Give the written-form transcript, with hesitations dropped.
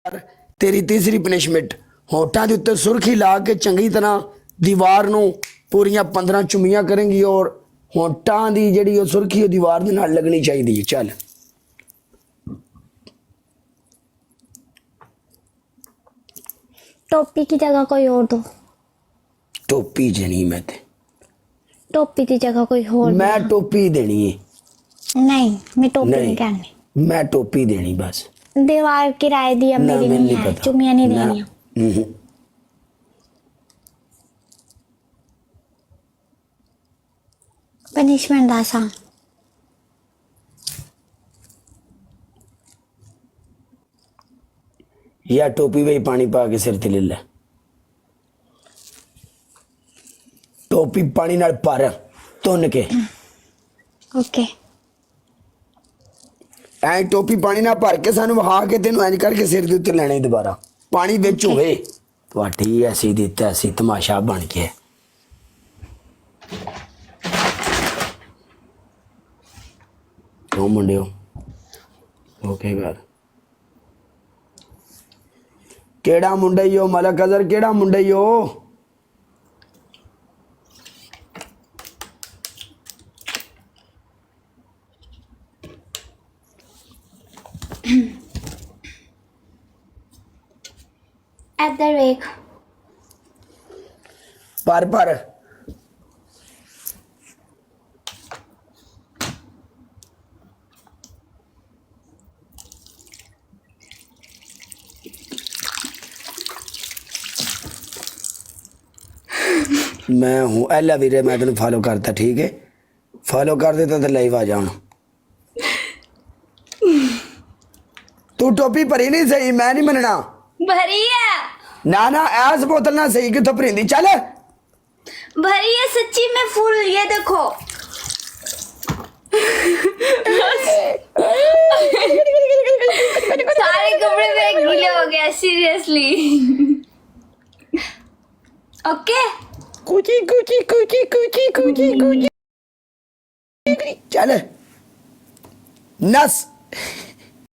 तेरी तीसरी पनिशमेंट होठा के उत्ते सुर्खी ला के चंगी तरह दीवार नू पूरियां 15 चुमियां करेंगी और होठा की जी सुर्खी दीवार के नाल लगनी चाहिए। चल टोपी की जगह कोई और दो। टोपी जनी मैं ते टोपी की जगह कोई और मैं टोपी देनी है। नहीं, मैं टोपी नहीं नहीं करनी। मैं टोपी देनी बस। दीवार किराए दी अब ना मेरी मैंने नहीं है, पता चुमिया नहीं ना। देनी। पनिशमेंट दासा या टोपी भाई पानी पा के सिर ते ले ले। टोपी पानी नाल भर धुन के। ओके ऐ टोपी पानी ना भर के सानू वहा के तेन इंज करके सिर के उत्ते लेने दोबारा पानी बिच होवे। वाटी ऐसी दी तैसी तमाशा बन के ओ मुंडियो ओके यार केड़ा मुंडा यो मलक अजहर केड़ा मुंडा यो। इधर देख। पर मैं हूँ एला वीरे मैं तेन फॉलो करता ठीक है फॉलो कर देता तो लाइव आ जाऊँ। तू टोपी भरी नहीं सही मैं नहीं मनना। भरी है ना ऐस बोतल ना सही कितों भरींदी चल। भरी है सच्ची में फुल, ये देखो। सारे कपड़े में गीले हो गया सीरियसली। ओके कुची कुची कुची कुची कुची कुची चल नस